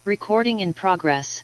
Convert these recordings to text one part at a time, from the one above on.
Recording in progress.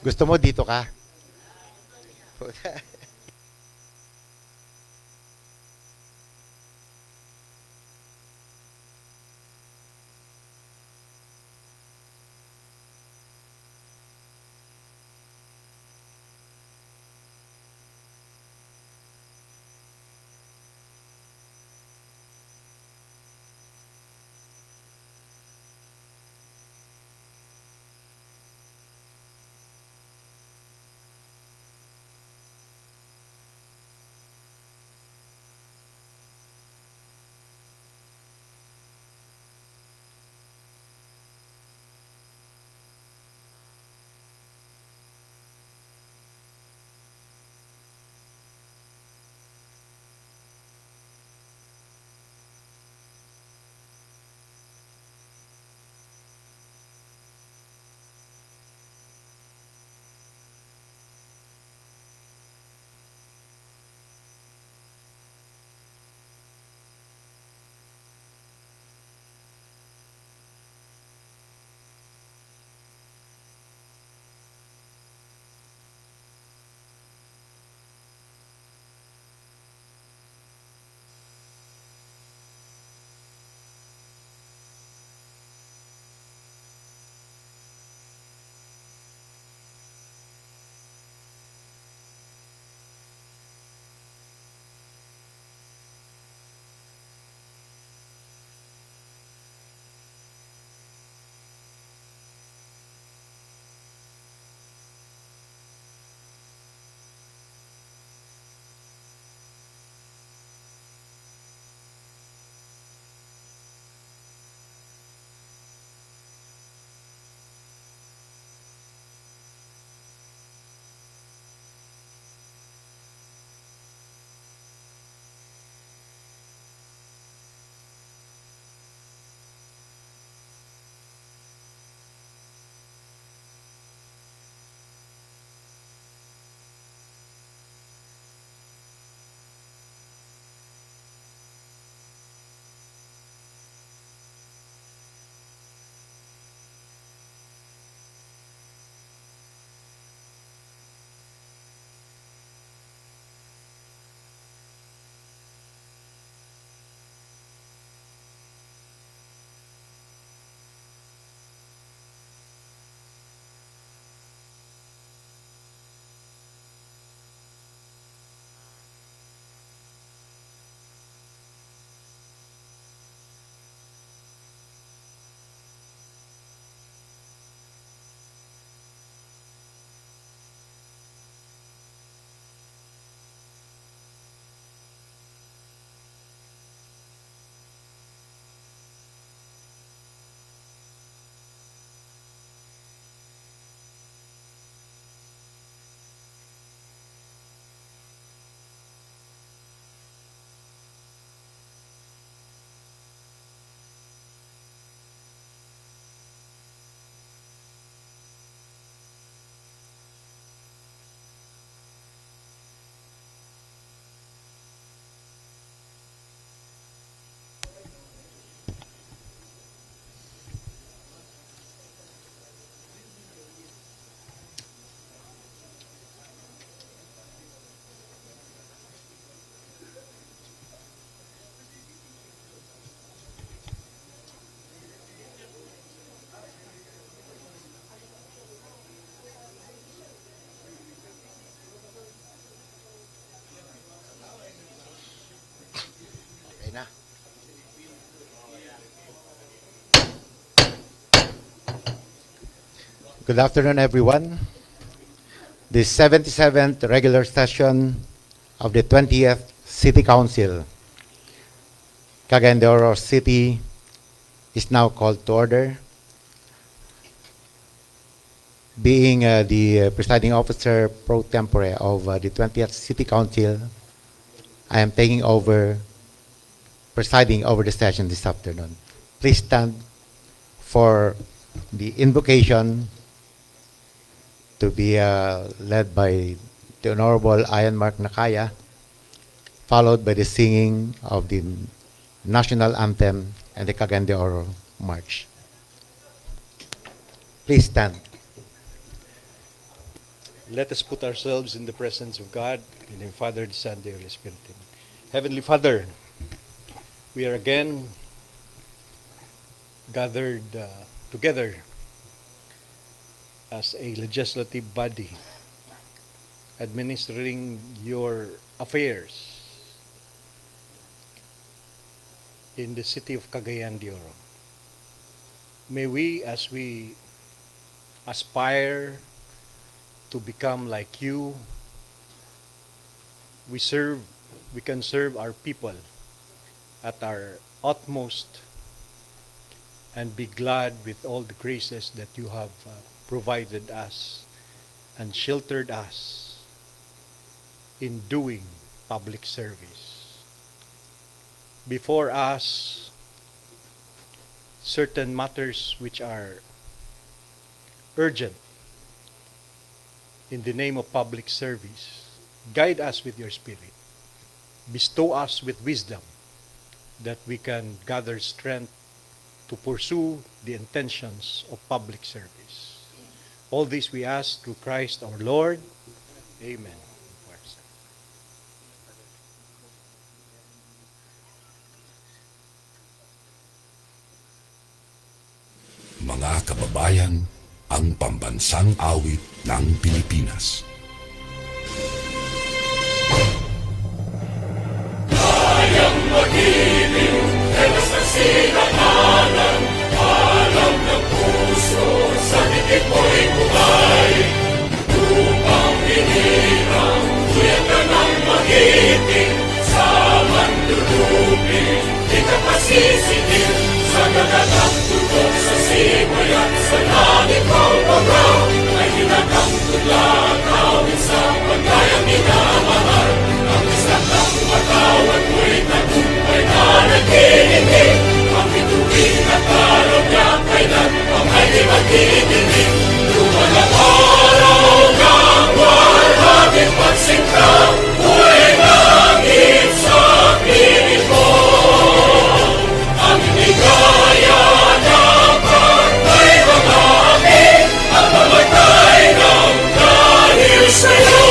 Gusto mo dito ka? Okay na. Good afternoon, everyone. The 77th regular session of the 20th City Council, Cagayan de Oro City, is now called to order. Being the presiding officer pro tempore of the 20th City Council, I am taking over presiding over the session this afternoon. Please stand for the invocation to be led by the Honorable Ian Mark Nakaya, followed by the singing of the national anthem and the Cagayan de Oro March. Please stand. Let us put ourselves in the presence of God, in the Father, the Son, the Holy Spirit. Heavenly Father, we are again gathered together as a legislative body administering your affairs in the city of Cagayan de Oro. May we, as we aspire to become like you, we can serve our people at our utmost and be glad with all the graces that you have provided us and sheltered us in doing public service. Before us, certain matters which are urgent in the name of public service. Guide us with your Spirit. Bestow us with wisdom that we can gather strength to pursue the intentions of public service. All this we ask through Christ our Lord. Amen. Mga kababayan, ang pambansang awit ng Pilipinas. Kayang mag-ibig, helas ng sinakanan, alam ng puso, sa dikit mo'y buhay. Upang hinirang, tuyag ka ng mag-ibig, sa mandulubig, di ka pasisitin, sa gagatang tutok sa simoy at sa langit mong pagaw, ay hinatang tudlang awit sa pagkayang minamahal. Ang isang ng matawad mo'y tagumpay na nagkininig, ang bituin at araw niya kailan ang ay di magdidinig. Lumalang araw ng warhabing pagsingkaw, buhay langit sa piling mo. Ang ligaya ng pagkay ng amin, ang mamatay ng dahil sa'yo.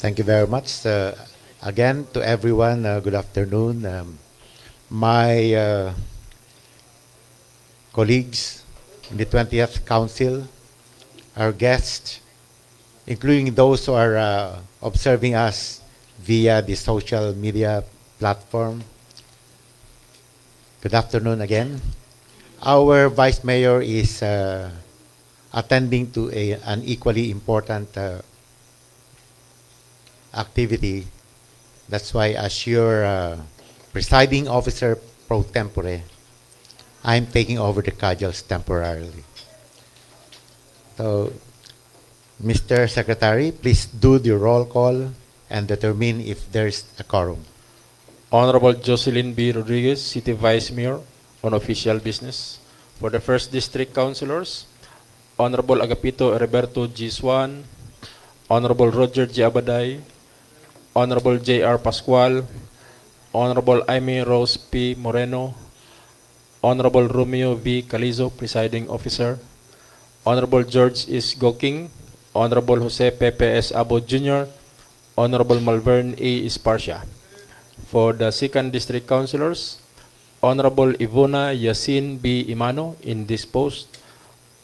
Thank you very much. Again, to everyone, good afternoon. My colleagues, in the 20th Council, our guests, including those who are observing us via the social media platform. Good afternoon again. Our Vice Mayor is attending to an equally important activity. That's why, as your presiding officer pro tempore, I'm taking over the cudgels temporarily. So, Mr. Secretary, please do the roll call and determine if there's a quorum. Honorable Jocelyn B. Rodriguez, City Vice Mayor, on official business. For the First District Councilors, Honorable Agapito Roberto G. Swan, Honorable Roger G. Abaday, Honorable J.R. Pascual, Honorable Aimee Rose P. Moreno, Honorable Romeo V. Calizo, Presiding Officer, Honorable George S. Goking, Honorable Jose Pepe S. Abo Jr., Honorable Malvern A. Esparcia. For the Second District Councilors, Honorable Ivona Yasin B. Imano, indisposed,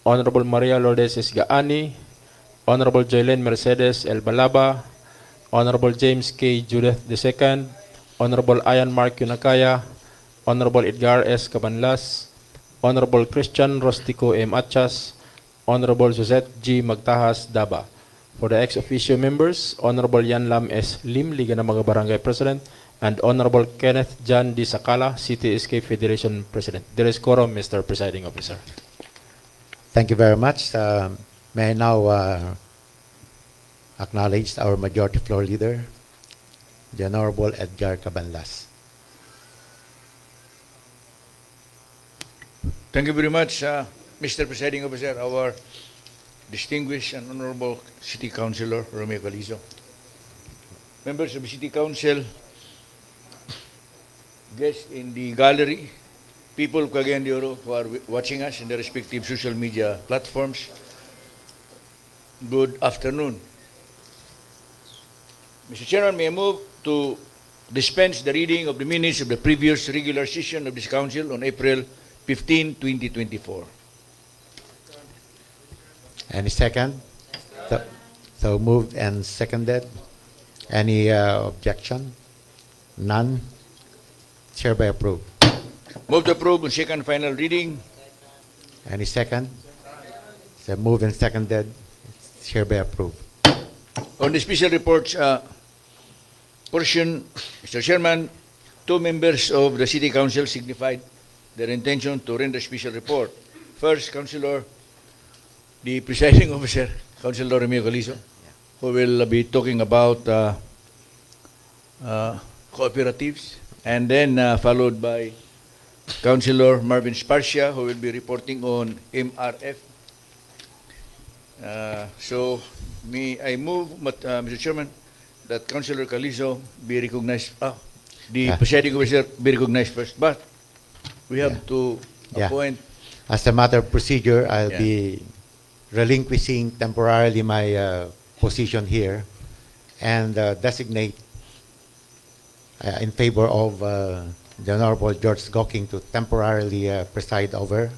Honorable Maria Lourdes S. Gaani, Honorable Joylene Mercedes El Balaba, Honorable James K. Judith II, Honorable Ian Mark Yunakaya, Honorable Edgar S. Cabanlas, Honorable Christian Rostico M. Achas, Honorable Josette G. Magtahas Daba. For the ex officio members, Honorable Yan Lam S. Lim, Liga ng mga Barangay President, and Honorable Kenneth John D. Sakala, City Escape Federation President. There is quorum, Mr. Presiding Officer. Thank you very much. May I now acknowledge our Majority Floor Leader, the Honorable Edgar Cabanlas. Thank you very much, Mr. Presiding Officer, our distinguished and honorable City Councilor, Romeo Calizo. Members of the City Council, guests in the gallery, people of Cagayan de Oro who are watching us in their respective social media platforms, good afternoon. Mr. Chairman, may I move to dispense the reading of the minutes of the previous regular session of this Council on April 15, 2024. Any second? So moved and seconded. Any objection? None? It's hereby approved. Move to approve on second final reading. Any second? So moved and seconded. It's hereby approved. On the special reports portion, Mr. Chairman, two members of the City Council signified their intention to render special report. First, Councilor, the presiding officer, Councilor Romeo Calizo, who will be talking about cooperatives, and then followed by Councilor Marvin Sparcia, who will be reporting on MRF. So, I move, Mr. Chairman, that Councilor Calizo be recognized, the presiding officer be recognized first, but we have to appoint. As a matter of procedure, I'll be relinquishing temporarily my position here and designate in favor of the Honorable George Goking to temporarily preside over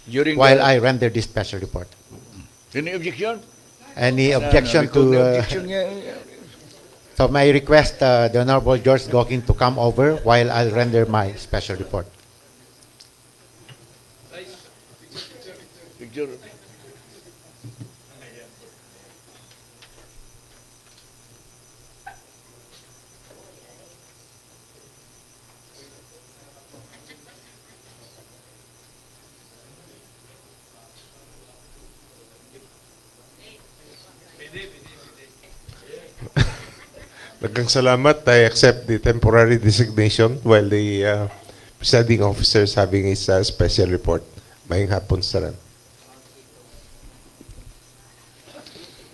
During while I render this special report. Any objection? Any objection because the to... objection, so may I request the Honorable George Goking to come over while I'll render my special report. picture. Daghang salamat. I accept the temporary designation while the presiding officer is having his special report. Maying hapon sa rin.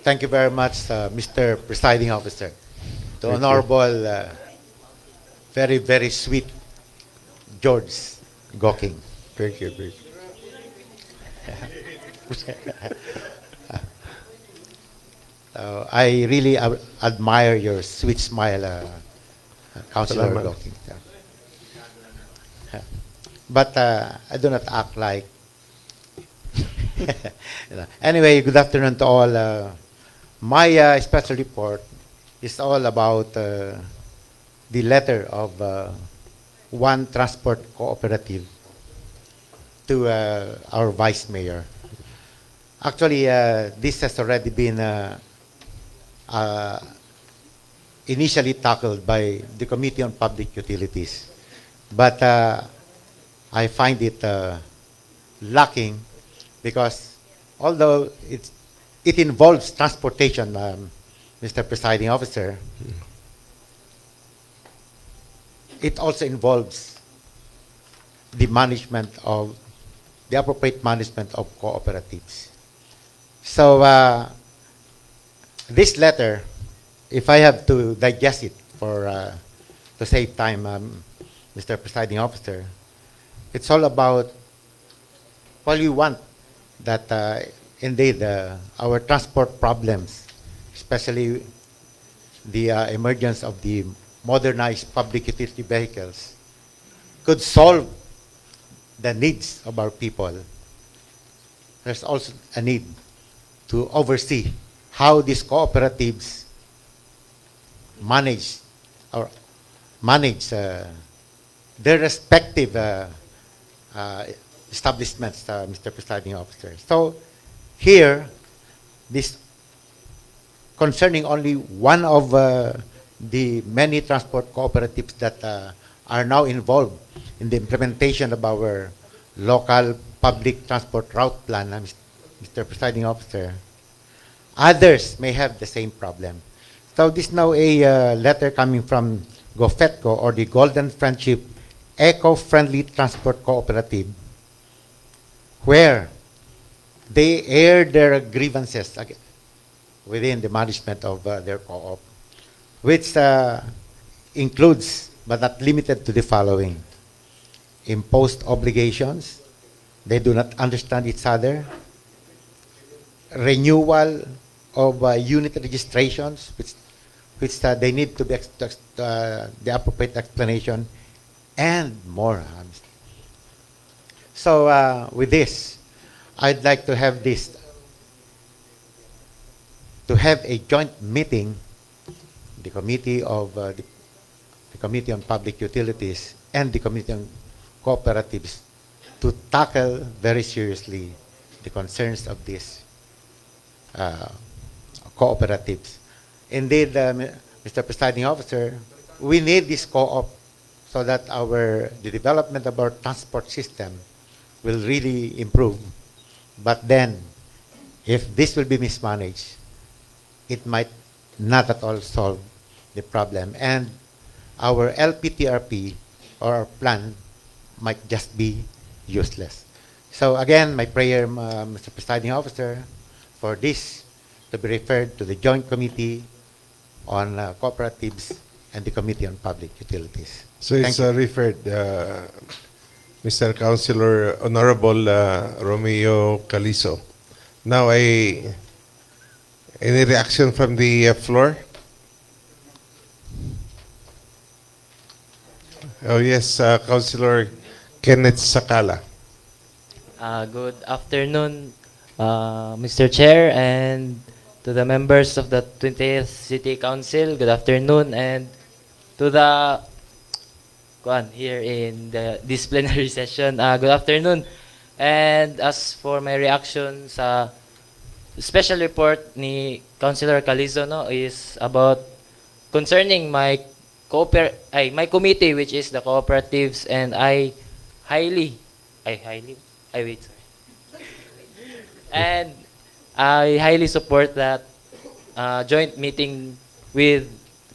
Thank you very much, Mr. Presiding Officer. To Honorable, very, very sweet George Goking. Thank you. Thank you. I really admire your sweet smile, Councilor Salamat. Goking. But I do not act like Anyway, good afternoon to all. My special report is all about the letter of one transport cooperative to our vice mayor. Actually, this has already been initially tackled by the Committee on Public Utilities, but I find it lacking because although it involves transportation, Mr. Presiding Officer, it also involves the appropriate management of cooperatives. So this letter, if I have to digest it to save time, Mr. Presiding Officer, it's all about, well, we want that indeed our transport problems, especially the emergence of the modernized public utility vehicles, could solve the needs of our people. There's also a need to oversee how these cooperatives manage their respective establishments, Mr. Presiding Officer. So here, this concerning only one of the many transport cooperatives that are now involved in the implementation of our local public transport route plan, Mr. Presiding Officer. Others may have the same problem. So this is now a letter coming from GOFETCO, or the Golden Friendship Eco-Friendly Transport Cooperative, where they air their grievances within the management of their co-op, which includes, but not limited to, the following: imposed obligations, they do not understand each other, renewal of unit registrations, which they need to be the appropriate explanation, and more. So with this, I'd like to have a joint meeting, the Committee on Public Utilities and the Committee on Cooperatives, to tackle very seriously the concerns of these cooperatives. Indeed, Mr. Presiding Officer, we need this co-op so that the development of our transport system will really improve. But then, if this will be mismanaged, it might not at all solve the problem. And our LPTRP, or our plan, might just be useless. So again, my prayer, Mr. Presiding Officer, for this to be referred to the Joint Committee on Cooperatives and the Committee on Public Utilities. So it's referred, Mr. Councilor Honorable Romeo Calizo. Now, any reaction from the floor? Oh yes, Councilor Kenneth Sakala. Good afternoon, Mr. Chair, and to the members of the 20th City Council. Good afternoon, and to the here in this plenary session. Good afternoon. And as for my reaction sa special report ni Councilor Calizo, is about concerning my committee, which is the cooperatives, and I highly support that joint meeting with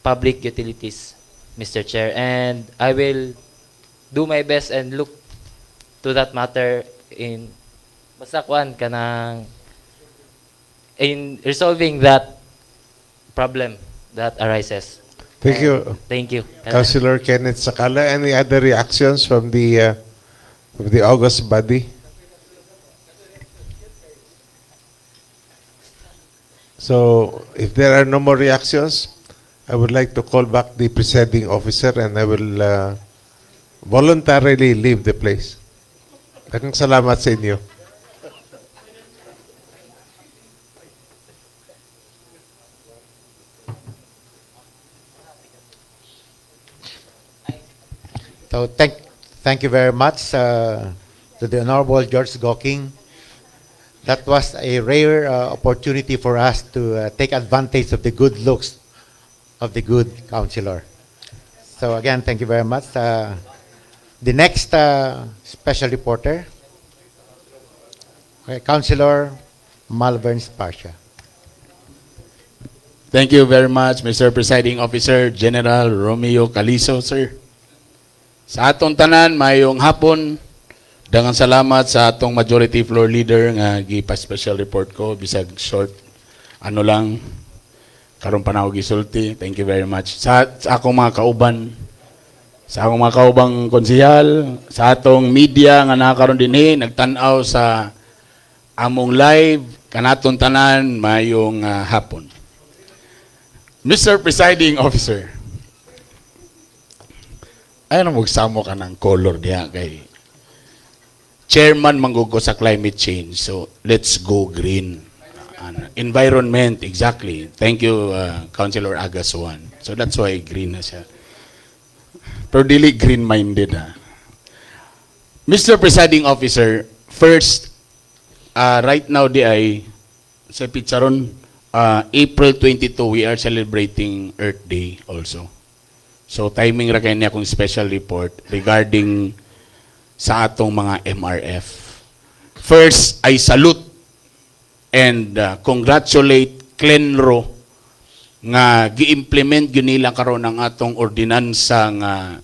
public utilities, Mr. Chair, and I will do my best and look to that matter in resolving that problem that arises. Thank you. Thank you. Councilor Kenneth Sakala. Any other reactions from the August body? So, if there are no more reactions, I would like to call back the presiding officer, and I will voluntarily leave the place. Maraming salamat sa inyo. So thank you very much to the Honorable George Goking. That was a rare opportunity for us to take advantage of the good looks of the good councilor. So again, thank you very much. The next special reporter, okay, Councilor Malvern Sparcia. Thank you very much, Mr. Presiding Officer, General Romeo Calizo, sir. Sa atong tanan, mayong hapon, dangan salamat sa atong Majority Floor Leader nga gipa-special report ko, bisag short, ano lang, karon pa na ako gisulti. Thank you very much. Sa akong mga kauban, sa akong mga kaubang konsehal, sa atong media nga nakakaroon din nagtanaw sa among live, kanatong tanan, mayong hapon. Mr. Presiding Officer, ayaw na magsamo ka ng color diya kay Chairman manggugo sa climate change. So, let's go green. Environment, exactly. Thank you, Councilor Agaswan. So, that's why green na siya. Pero dili green-minded, ha. Mr. Presiding Officer, first, right now, di ay, sa Picharon, April 22, we are celebrating Earth Day also. So, timing ra kayo niya akong special report regarding sa atong mga MRF. First, I salute and congratulate Clenro nga gi-implement yun nila karon ang atong ordinansa nga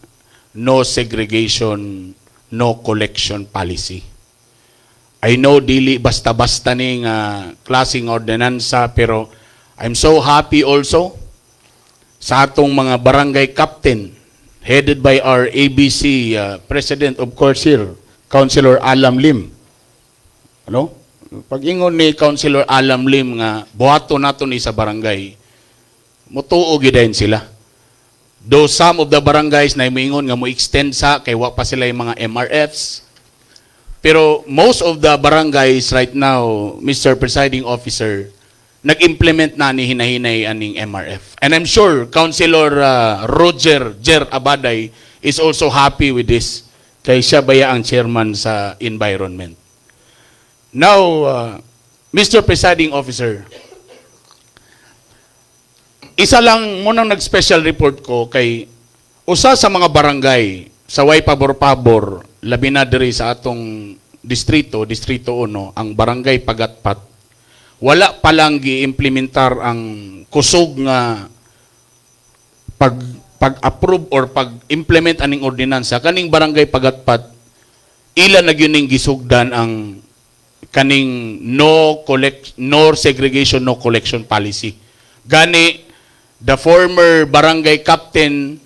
no segregation, no collection policy. I know dili basta-basta ni nga klaseng ordinansa, pero I'm so happy also sa atong mga barangay captain headed by our ABC President of course here, Councilor Alam Lim. Ano? Pag-ingon ni Councilor Alam Lim nga buhato nato ni sa barangay, mutuo gidayon sila. Though some of the barangays na moingon nga mo extend sa kay wa pa sila yung mga MRFs, pero most of the barangays right now, Mr. Presiding Officer, nag-implement na ni hinahinay aning MRF. And I'm sure Councilor Roger Jer Abaday is also happy with this kay siya baya ang chairman sa environment. Now, Mr. Presiding Officer, isa lang munang nag-special report ko kay usa sa mga barangay sa way pabor-pabor, labi na diri sa atong distrito 1, ang barangay Pagatpat, wala palang gi-implementar ang kusog nga pag-approve or pag-implement aning ordinansa. Kaning barangay Pagatpat, ila na gyuning gisugdan ang kaning no segregation, no collection policy. Gani, the former barangay captain,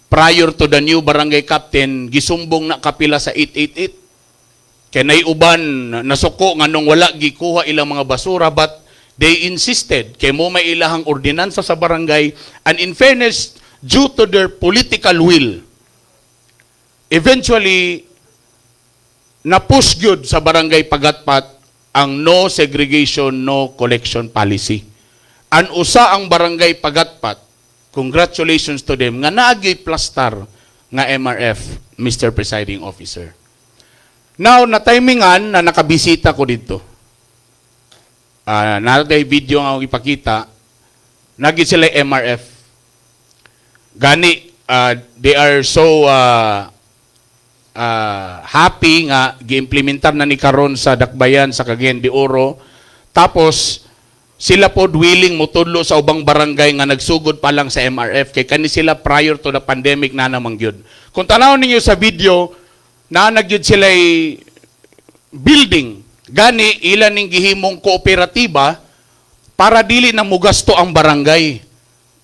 prior to the new barangay captain, gisumbong na kapila sa 888. Kaya naiuban, nasuko nga nung wala gikuha ilang mga basura, but they insisted, kaya mo may ilahang ordinansa sa barangay, and in fairness, due to their political will, eventually, na-push good sa barangay Pagatpat ang no segregation, no collection policy. An usa ang barangay Pagatpat, congratulations to them, nga naagi plastar nga MRF, Mr. Presiding Officer. Now, na-timingan na nakabisita ko dito. Naratay video nga akong ipakita, nagi sila MRF. Gani, they are so happy nga gi-implementar na ni karon sa Dakbayan, sa Cagayan de Oro. Tapos, sila po willing mutudlo sa ubang barangay nga nagsugod pa lang sa MRF kay kani sila prior to the pandemic na namang gyud. Kung tanaw ninyo sa video, na nagyud sila building, gani ilan ning gihimong kooperatiba para dili na mugasto ang barangay,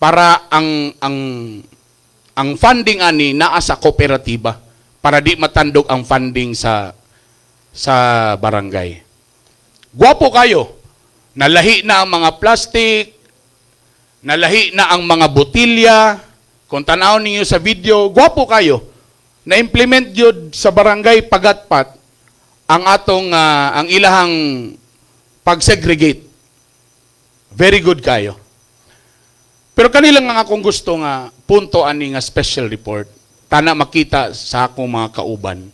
para ang funding ani naa sa kooperatiba para di matandog ang funding sa barangay. Gwapo kayo. Nalahi na ang mga plastic, nalahi na ang mga botilya. Kung tanaw ninyo sa video, gwapo kayo. Na-implement yun sa barangay Pagatpat ang atong ang ilahang pag-segregate. Very good kayo. Pero kanilang nga akong gusto nga punto ani nga special report. tana makita sa akong mga kauban.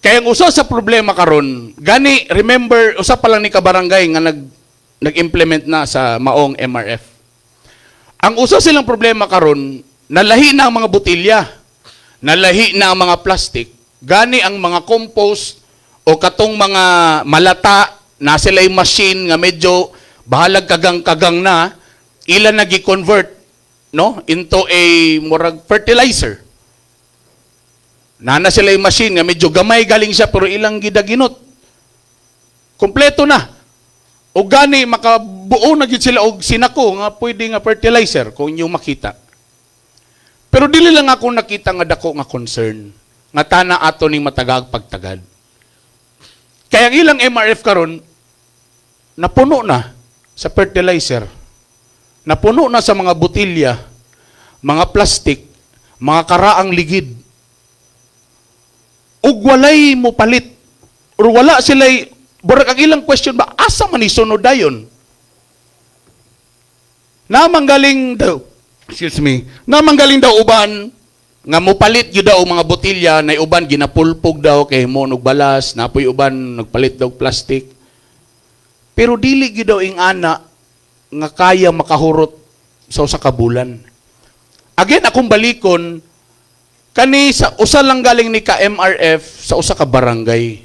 Kaya ang usa sa problema karon, gani remember usa pa lang ni kabarangay nga nag-implement na sa maong MRF. Ang usa silang problema karon, nalahi na ang mga botilya, nalahi na ang mga plastic, gani ang mga compost o katong mga malata na sila'y machine nga medyo bahalag kagang-kagang na, ilan nagi-convert no into a murag fertilizer. Nana sila yung machine nga medyo gamay galing siya pero ilang gidaginot. Kompleto na. O gani makabuo na gyud sila og sinako nga pwede nga fertilizer kung inyo makita. Pero dili lang ako nakita nga dako nga concern nga tana ato ning matagag pagtagad. Kaya ang ilang MRF karon napuno na sa fertilizer. Napuno na sa mga botilya, mga plastic, mga karaang ligid. Ug walay mo palit or wala sila'y burag ang ilang question ba asa man isunod dayon namanggaling daw uban nga mo palit gyud daw mga botilya na uban ginapulpog daw kay mo og balas napoy uban nagpalit daw plastic pero dili gyud daw ing ana nga kaya makahurot sa usa ka bulan. Again akong balikon kani sa usa lang galing ni ka MRF sa usa ka barangay.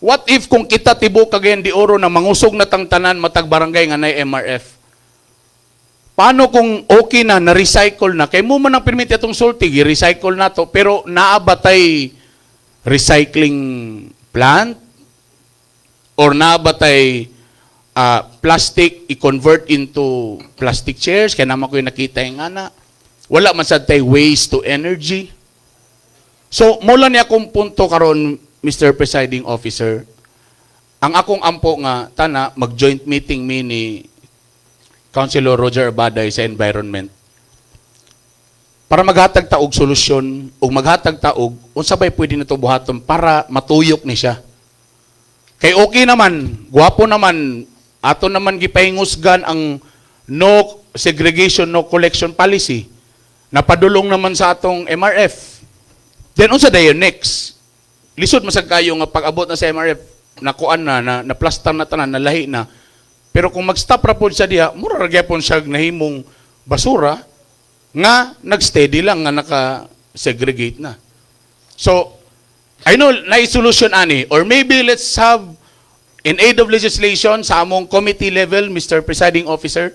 What if kung kita tibok again di oro na mangusog na tang tanan matag barangay nga nay MRF? Paano kung okay na na-recycle na? Kay mo man ang permit itong sulti, i-recycle na to, pero naabatay recycling plant or naabatay plastic i-convert into plastic chairs kaya naman ko yung nakita yung ana. Wala man sad tay waste to energy. So, mula niya akong punto karon, Mr. Presiding Officer, ang akong ampo nga, tana, mag-joint meeting mi ni Councilor Roger Abaday sa Environment para maghatag taog solusyon o maghatag taog unsabay pwede na ito buhaton para matuyok ni siya. Kay okay naman, guwapo naman, ato naman gipahingusgan ang no segregation, no collection policy. Napadulong naman sa atong MRF. Then unsa dayon next? Lisod masag kayo nga pag-abot na sa MRF, nakuan na plaster na tanan, nalahi na. Pero kung mag-stop ra pod siya diha, mura ra gyapon siya nahimong basura nga nag-steady lang nga naka-segregate na. So, I know na solution ani or maybe let's have in aid of legislation sa among committee level, Mr. Presiding Officer,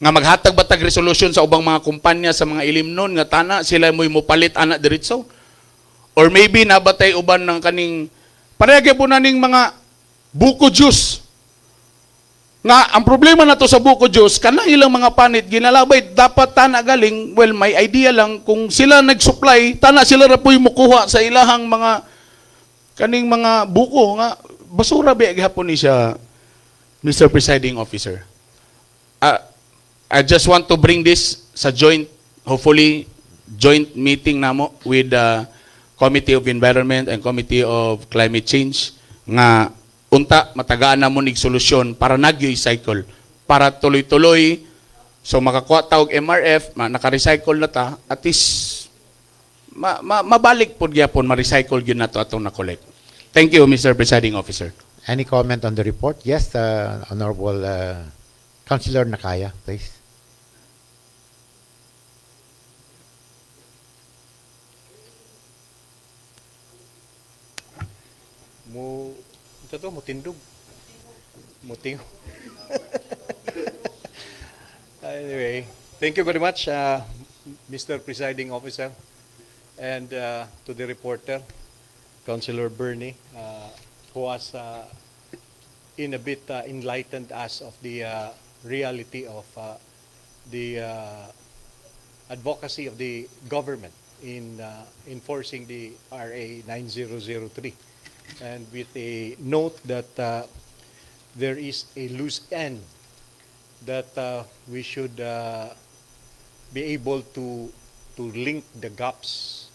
nga maghatag batag resolution sa ubang mga kumpanya sa mga ilimnon nga tana sila mo'y mopalit ana diretso or maybe nabatay uban ng kaning parehagya po naning mga buko juice nga ang problema na to sa buko juice kanang ilang mga panit ginalabay dapat tana galing well may idea lang kung sila nag-supply tana sila ra po'y mukuha sa ilahang mga kaning mga buko nga basura ba gihapon ni siya Mr. Presiding Officer. I just want to bring this sa hopefully, joint meeting namo with the Committee of Environment and Committee of Climate Change nga unta matagaan na mo nig solusyon para nag-recycle, para tuloy-tuloy so makakuha tawag MRF, naka-recycle na ta, at least mabalik po gyapon, ma-recycle gyud nato atong na-collect. Thank you, Mr. Presiding Officer. Any comment on the report? Yes, Honorable Councilor Nakaya, please. Mutindog. Anyway, thank you very much, Mr. Presiding Officer, and to the reporter, Councilor Bernie, who has in a bit enlightened us of the reality of the advocacy of the government in enforcing the RA 9003. And with a note that there is a loose end that we should be able to link the gaps,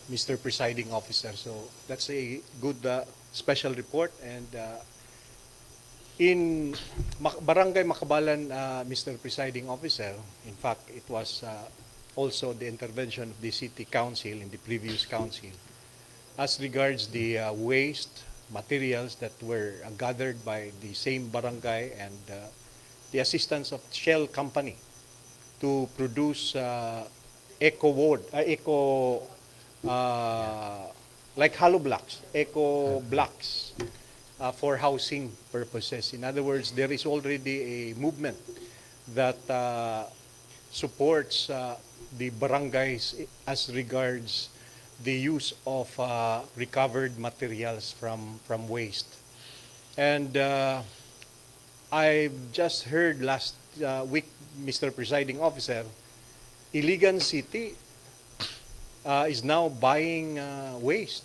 Mr. Presiding Officer. So that's a good special report. And in Barangay Makabalan, Mr. Presiding Officer, in fact, it was also the intervention of the city council in the previous council as regards the waste materials that were gathered by the same barangay and the assistance of Shell Company to produce like hollow blocks, eco blocks for housing purposes. In other words, there is already a movement that supports the barangays as regards the use of recovered materials from waste. And I've just heard last week, Mr. Presiding Officer, Iligan City is now buying waste.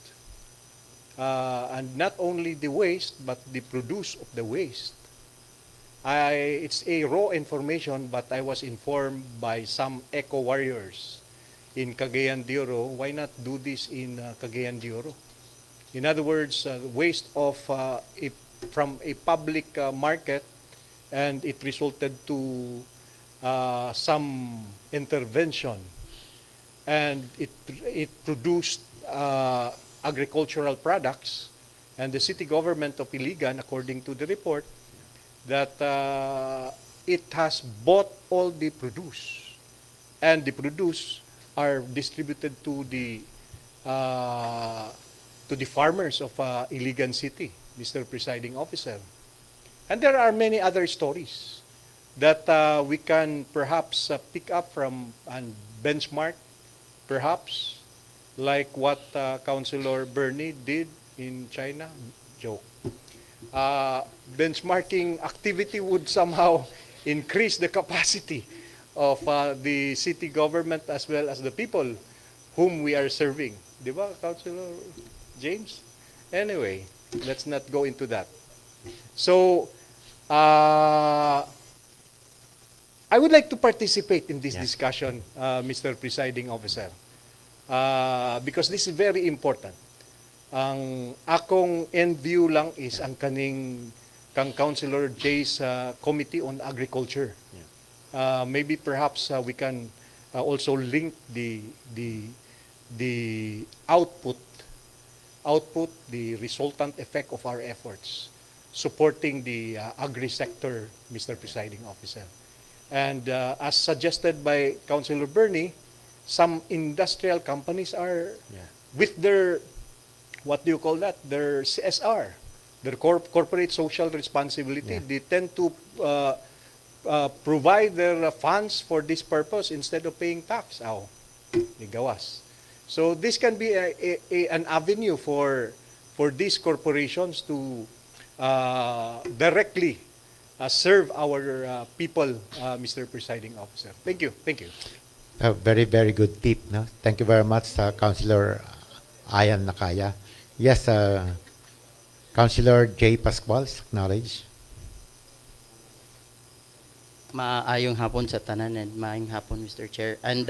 And not only the waste, but the produce of the waste. It's a raw information, but I was informed by some eco warriors in Cagayan de Oro, why not do this in Cagayan de Oro? In other words, waste of from a public market, and it resulted to some intervention, and it produced agricultural products, and the city government of Iligan, according to the report, that it has bought all the produce, and the produce are distributed to the farmers of Iligan City, Mr. Presiding Officer. And there are many other stories that we can perhaps pick up from and benchmark, perhaps, like what Councilor Bernie did in China. Joke. Benchmarking activity would somehow increase the capacity of the city government as well as the people whom we are serving. Di ba, Councilor James? Anyway, let's not go into that. So, I would like to participate in this discussion, Mr. Presiding Officer, because this is very important. Ang akong end view lang is ang kang Councilor Jay's Committee on Agriculture. Maybe perhaps we can also link the output, the resultant effect of our efforts, supporting the agri-sector, Mr. Presiding Officer. And as suggested by Councilor Bernie, some industrial companies are, with their, what do you call that, their CSR, their corporate social responsibility, they tend to provide their funds for this purpose instead of paying tax. Ligawas. So this can be an avenue for these corporations to directly serve our people, Mr. Presiding Officer. Thank you. Thank you. A very, very good tip. No? Thank you very much, Councilor Ayan Nakaya. Yes, Councilor J. Pascual, acknowledge. Maayong hapon sa tanan and maayong hapon, Mr. Chair. And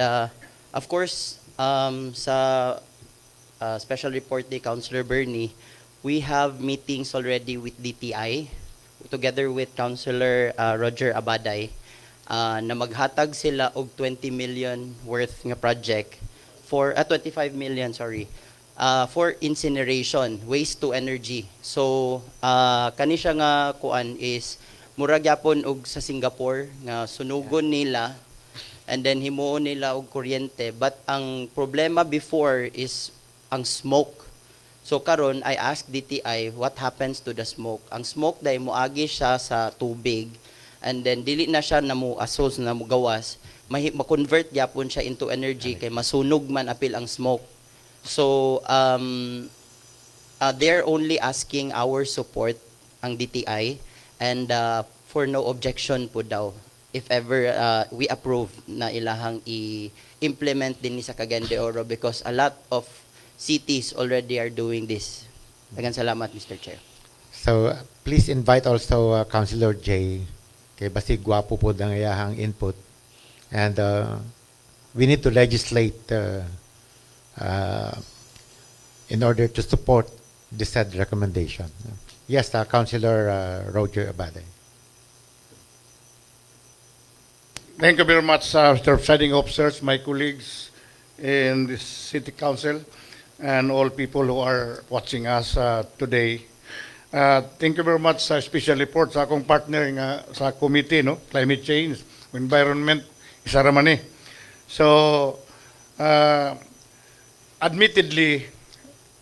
of course, sa special report ni Councilor Bernie, we have meetings already with DTI together with Councilor Roger Abaday na maghatag sila og 20 million worth nga project for 25 million, sorry, for incineration, waste to energy. So kani siya nga kuan is mura gyapon og sa Singapore nga sunugon nila and then himuon nila og kuryente, but ang problema before is ang smoke. So karon I asked DTI what happens to the smoke. Ang smoke dai moagi siya sa tubig and then dili na siya namo asos na mo gawas, ma-convert gyapon siya into energy kay masunog man apil ang smoke. So they're only asking our support ang DTI and for no objection po daw if ever we approve na ilahang i-implement din sa Cagayan de Oro because a lot of cities already are doing this. Daghang salamat, Mr. Chair. So please invite also Councilor J. Kay basi gwapo po ang iyahang input. And we need to legislate in order to support the said recommendation. Yes, Councilor Roger Abaday. Thank you very much, Mr. Presiding Officers, my colleagues in the City Council, and all people who are watching us today. Thank you very much sa special report sa akong partner nga sa committee, no? Climate Change, Environment, isa raman eh. So, admittedly,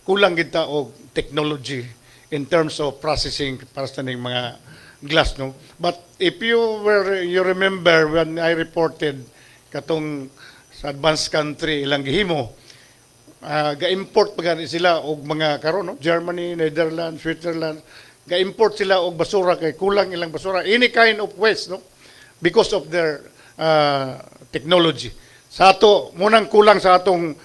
kulang kita og technology in terms of processing para sa ning mga glass, no? But if you remember when I reported katong sa advanced country ilang gihimo, ga-import pa gani sila og mga karon, no? Germany, Netherlands, Switzerland, ga-import sila og basura kay kulang ilang basura, any kind of waste, no? Because of their technology. Sa ato, munang kulang sa atong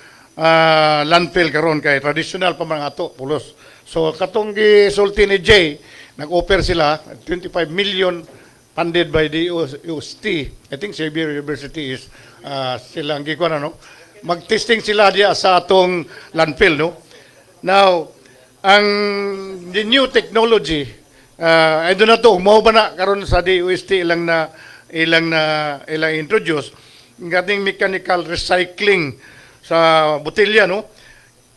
landfill karon kay traditional pa man ato pulos. So katong gisulti ni Jay, nag-offer sila 25 million funded by the UST. I think Xavier University is silang gikuan, no? Mag-testing sila diya sa atong landfill, no? Now, ang the new technology, I do not know, mao ba na karon sa DOST ilang introduce, gating mechanical recycling sa botelya, no?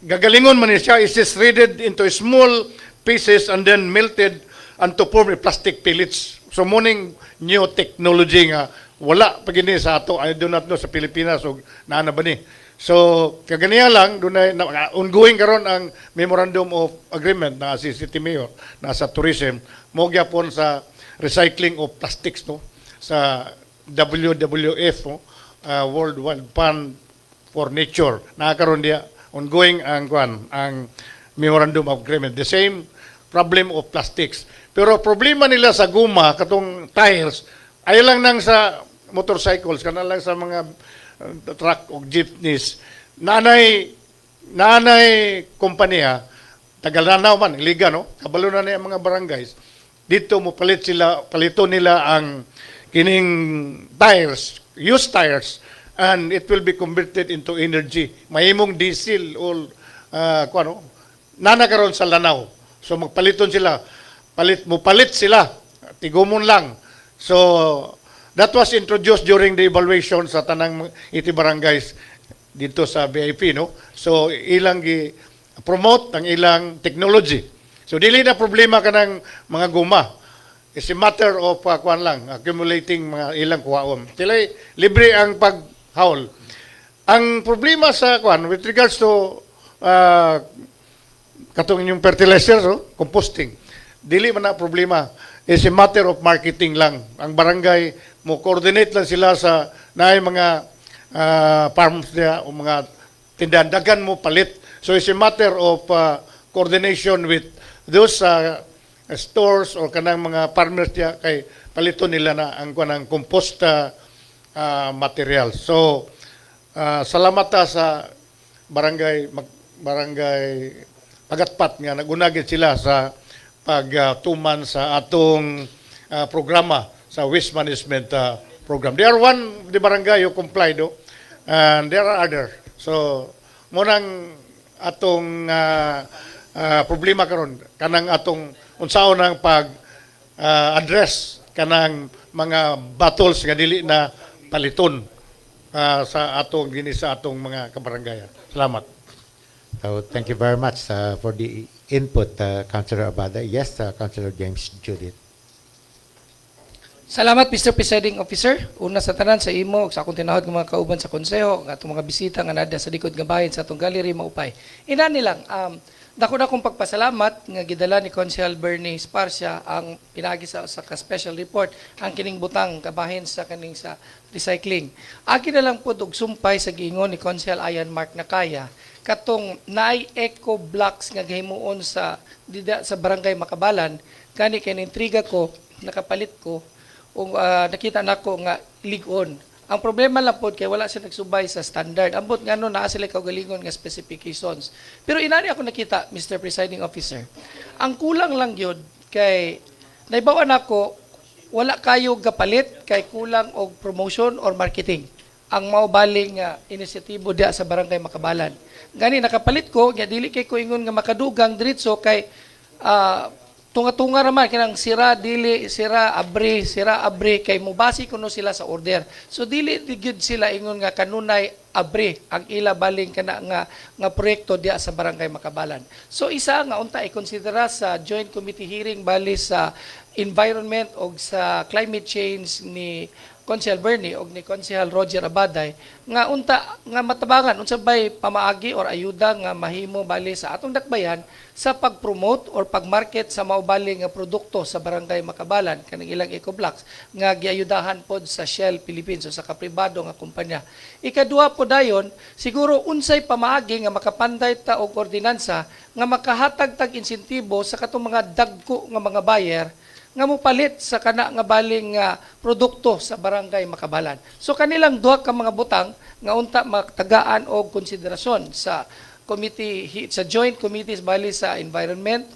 Gagalingon man siya, is shredded into small pieces and then melted and to form plastic pellets. So morning new technology nga wala pa gini sa ato, I do not know sa Pilipinas o naana ba ni. So kaganiya lang dunay ongoing karon ang memorandum of agreement na si City Mayor na sa tourism mo gyapon sa recycling of plastics, no, sa WWF, no, World Wide Fund for Nature. Nakaroon dia ongoing ang memorandum of agreement. The same problem of plastics. Pero problema nila sa guma, katong tires, ay lang nang sa motorcycles, kana lang sa mga truck o jeepneys, nanay kompanya, Tagalanaw man, liga, no? Kabalo na niya mga barangays. Dito mo palito nila ang kining tires, used tires, and it will be converted into energy. Mahimong diesel o nanakaroon sa lanaw. So magpaliton sila. Palit sila. Tigumon lang. So that was introduced during the evaluation sa tanang iti barangays dito sa BIP, no? So ilang promote ang ilang technology. So dili na problema kanang mga guma. It's a matter of accumulating mga ilang kuwaon. Tilay libre ang paghaul. Ang problema sa with regards to katong yung fertilizer, no? Composting. Dili man na problema. It's a matter of marketing lang. Ang barangay mo coordinate lang sila sa naay mga farms niya o mga tindahan, dagan mo palit. So it's a matter of coordination with those stores or kanang mga farmers niya kay palito nila na ang kanang compost material. So salamat ta sa barangay Pagatpat nga nagunagit sila sa pagtuman sa atong programa sa waste management program. There are one the barangay who complied, and there are other. So munang atong problema karon kanang atong unsaon ang pag address kanang mga battles nga dili na paliton sa atong dinhi sa atong mga kabarangayan. Salamat. So thank you very much for the input, Councilor Abada. Yes, Councilor James Judith. Salamat, Mr. Presiding Officer. Una sa tanan sa imo, sa akong tinahod ng mga kauban sa konseho, ng atong mga bisita nga nada sa likod nga bahin sa atong gallery maupay. Ina nilang, dako na kong pagpasalamat nga gidala ni Council Bernie Esparcia ang pinagi sa special report ang kining butang kabahin sa kaning sa recycling. Akin na lang po og sumpay sa giingon ni Council Ian Mark Nakaya katong naay eco blocks nga gihimuon sa barangay Makabalan kani kay intriga ko nakapalit ko o nakita nako nga ligon. Ang problema lang po kay wala siya nagsubay sa standard. Ambot nga no naa sila kaugalingon nga specifications. Pero inani ako nakita, Mr. Presiding Officer. Ang kulang lang yun kay naibawan ako wala kayo gapalit kay kulang og promotion or marketing. Ang maubaling inisyatibo dia sa barangay Makabalan. Gani nakapalit ko nga dili kay ko ingon nga makadugang diretso kay tunga-tunga raman kanang sira dili sira abri kay mubasi kuno sila sa order. So dili gyud sila ingon nga kanunay abri ang ila baling kana nga proyekto diya sa Barangay Makabalan. So isa nga unta ikonsidera sa joint committee hearing bali sa environment o sa climate change ni Consel Bernie o ni Consel Roger Abaday nga unta nga matabangan unsa bay pamaagi or ayuda nga mahimo bali sa atong dakbayan sa pag-promote or pag-market sa maubali nga produkto sa Barangay Makabalan kanang ilang eco-blocks nga giayudahan pod sa Shell Philippines o sa kapribado nga kumpanya. Ikaduha po dayon, siguro unsay pamaagi nga makapanday ta og ordinansa nga makahatag tag insentibo sa katong mga dagko nga mga buyer nga mopalit sa kana nga baling produkto sa Barangay Makabalan. So kanilang duha ka mga butang nga unta matagaan og konsiderasyon sa committee sa joint committees bali sa environment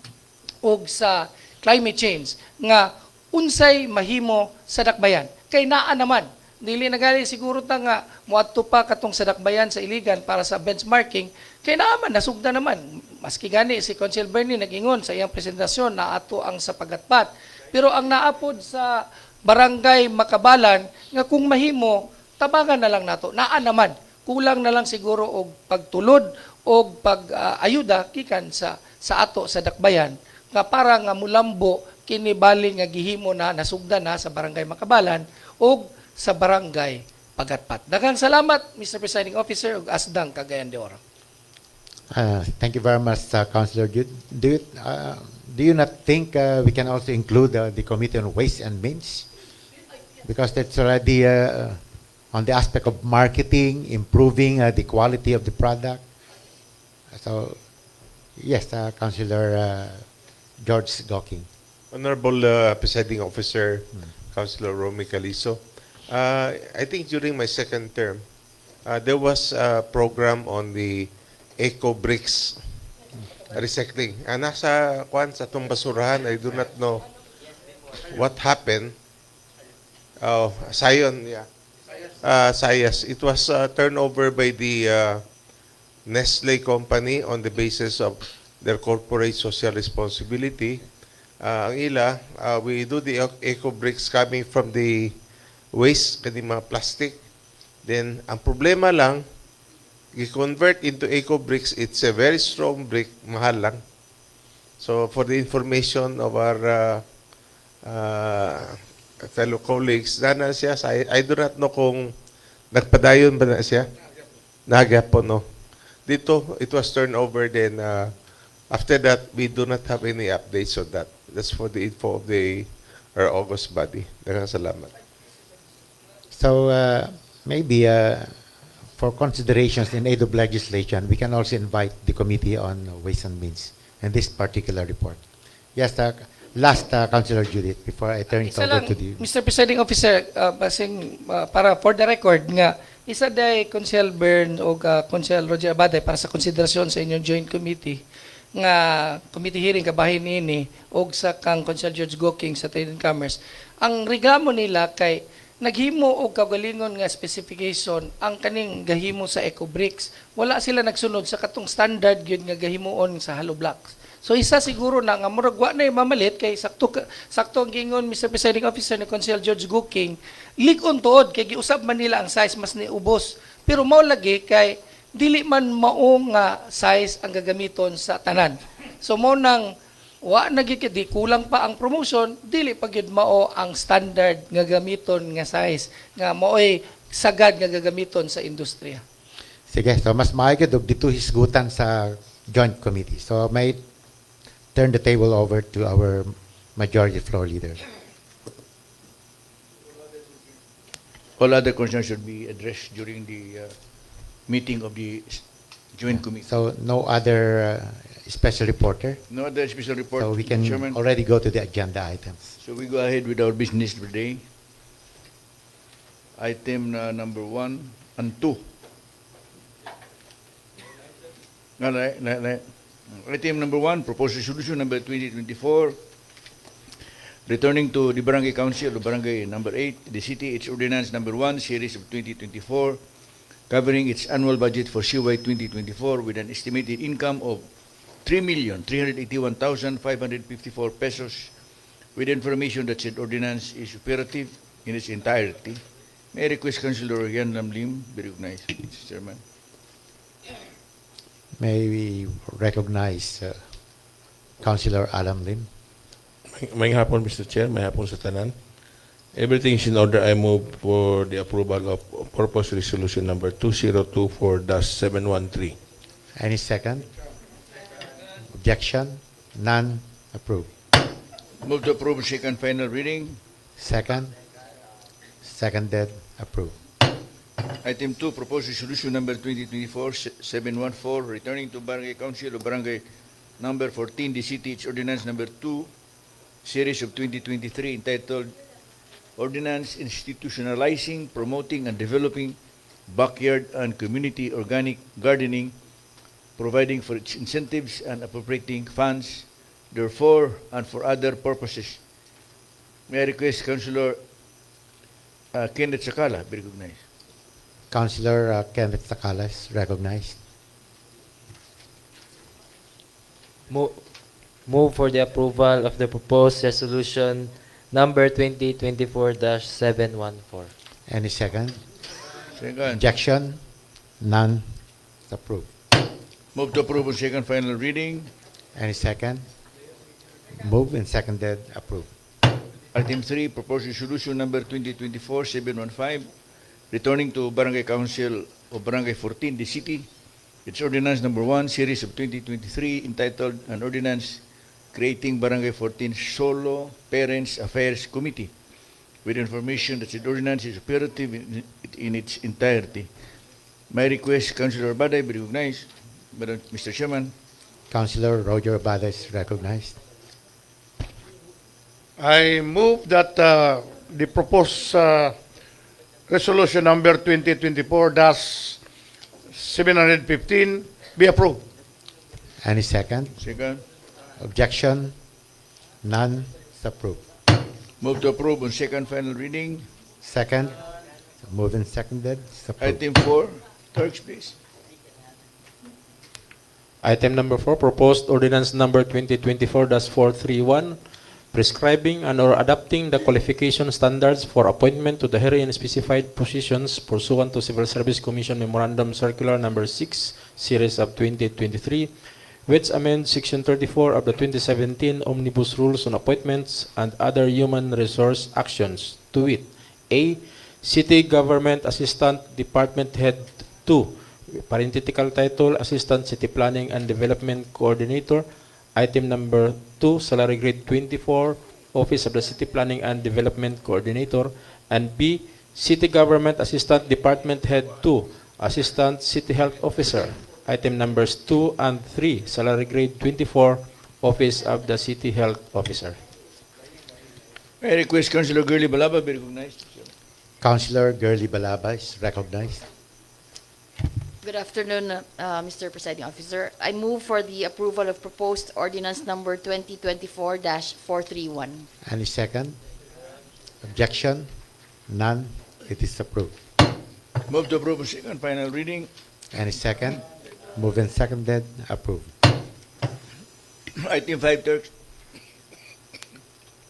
ug sa climate change nga unsay mahimo sa dakbayan. Kay naa naman dili na gali siguro ta nga moadto pa katong sa dakbayan sa Iligan para sa benchmarking kay naman nasugda naman maski gani si Consel Bernie nag-ingon sa iyang presentasyon na ato ang sa pagatpat. Pero ang naapod sa Barangay Makabalan nga kung mahimo tabangan na lang nato. Naa naman kulang na lang siguro og pagtulod og pag-ayuda gikan sa ato sa dakbayan nga para nga mulambo kini bali nga gihimo na nasugda na sa Barangay Makabalan og sa Barangay Pagatpat. Daghang salamat Mr. Presiding Officer ug asdang Cagayan de Oro. Thank you very much, Councilor Jude. Do you not think we can also include the Committee on Ways and Means? Because that's already on the aspect of marketing, improving the quality of the product. So, yes, Councilor George Gocking. Honorable Presiding Officer, Councilor Romy Calizo, I think during my second term, there was a program on the Eco Bricks recycling. Nasa sa itong basurahan, I do not know what happened. Sayon, yeah. Sayas. It was turned over by the Nestle company on the basis of their corporate social responsibility. Ang ila, we do the eco bricks coming from the waste, kani mga plastic. Then, ang problema lang, i-convert into eco bricks, it's a very strong brick, mahal lang. So, for the information of our fellow colleagues, na siya, I do not know kung nagpadayon ba na siya? Nagyapon, no? Dito, it was turned over, then after that, we do not have any updates on that. That's for the info of our August body. Daghang salamat. So, maybe for considerations in aid of legislation, we can also invite the Committee on Ways and Means in this particular report. Yes, last Councilor Judith, before I turn it Isa over lang, to the... Mr. Presiding Officer, para for the record nga, isa day Consel Bern o Consel Roger Abaday para sa konsiderasyon sa inyong joint committee nga committee hearing kabahin nini o sa kang Consel George Gocking sa Trade and Commerce. Ang reklamo nila kay naghimo og kagalingon nga specification ang kaning gahimo sa eco bricks. Wala sila nagsunod sa katong standard gyud nga gahimuon sa hollow blocks. So isa siguro na nga murag wa na mamalit kay sakto ang gingon Mr. Presiding Officer ni Consel George Gocking, lig-on tuod kay giusab man nila ang size mas ni ubos. Pero mao lagi kay dili man mao nga size ang gagamiton sa tanan. So mo nang wa nagikidi kulang pa ang promotion, dili pa gyud mao ang standard nga gamiton nga size nga mao'y sagad nga gagamiton sa industriya. Sige, so mas maayos og dito hisgutan sa joint committee. So may turn the table over to our majority floor leader. All other concerns should be addressed during the meeting of the joint committee. So no other special reporter. No other special report, So we can Chairman. already go to the agenda items. So we go ahead with our business today. Item number 1 and 2. Item number 1, proposed resolution number 2024, returning to the Barangay Council of Barangay number 8, the city, its ordinance number 1, series of 2024, covering its annual budget for CY 2024 with an estimated income of 3,381,554 pesos with information that said ordinance is operative in its entirety. May I request Councilor Yan Lam Lim be recognized, Mr. Chairman. May we recognize Councilor Alam Lim. May hapon, Mr. Chair. May hapon sa tanan. Everything is in order. I move for the approval of purpose resolution number 2024-713. Any second? Objection? None? Approved. Move to approve second final reading. Second? Seconded? Approved. Item 2, proposed resolution number 2024-714, returning to Barangay Council of Barangay number 14, the city, its ordinance number 2, series of 2023, entitled Ordinance Institutionalizing, Promoting, and Developing Backyard and Community Organic Gardening, providing for its incentives and appropriating funds, therefore, and for other purposes. May I request Councilor Kenneth Sakala be recognized. Councilor Kenneth Sakala is recognized. Move for the approval of the proposed resolution number 2024-714. Any second? Second. Objection? None? It's approved. Move to approve on second final reading. Any second? Moved and seconded? Approved. Item 3, proposed resolution number 2024-715, returning to Barangay Council of Barangay 14, the city, its ordinance number 1, series of 2023, entitled An Ordinance Creating Barangay 14 Solo Parents Affairs Committee, with information that the ordinance is operative in its entirety. My request, Councilor Baday, be recognized. Mr. Chairman. Councilor Roger Abada is recognized. I move that the proposed resolution number 2024-715 be approved. Any second? Second. Objection? None? It's approved. Move to approve on second final reading. Second? Moved and seconded? It's approved. Item 4, clerks, please. Item number 4, proposed ordinance number 2024-431, prescribing and or adopting the qualification standards for appointment to the herein specified positions pursuant to Civil Service Commission Memorandum Circular number 6, series of 2023, which amends Section 34 of the 2017 Omnibus Rules on Appointments and Other Human Resource Actions, to wit, A. City Government Assistant Department Head 2, parenthetical title, Assistant City Planning and Development Coordinator. Item number 2, salary grade 24, Office of the City Planning and Development Coordinator. And B, City Government Assistant Department Head 2, Assistant City Health Officer. Item numbers 2 and 3, salary grade 24, Office of the City Health Officer. May I request Councilor Girly Balaba be recognized. Councilor Girly Balaba is recognized. Good afternoon, Mr. Presiding Officer. I move for the approval of proposed ordinance number 2024-431. Any second? Objection? None? It is approved. Move to approve on second final reading. Any second? Moved and seconded? Approved. Item 5, clerks.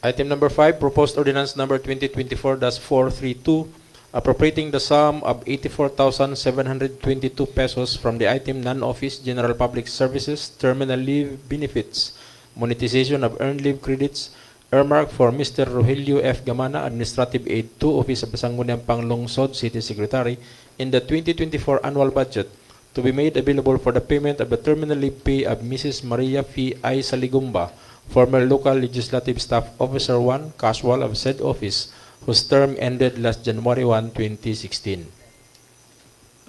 Item number 5, proposed ordinance number 2024-432, appropriating the sum of 84,722 pesos from the item non-office general public services, terminal leave benefits, monetization of earned leave credits, earmarked for Mr. Rogelio F. Gamana, Administrative Aid 2, Office of Sangguniang Panglungsod, City Secretary, in the 2024 annual budget, to be made available for the payment of the terminal leave pay of Mrs. Maria F. I. Saligumba, former local legislative staff officer 1, casual of said office, whose term ended last January 1, 2016.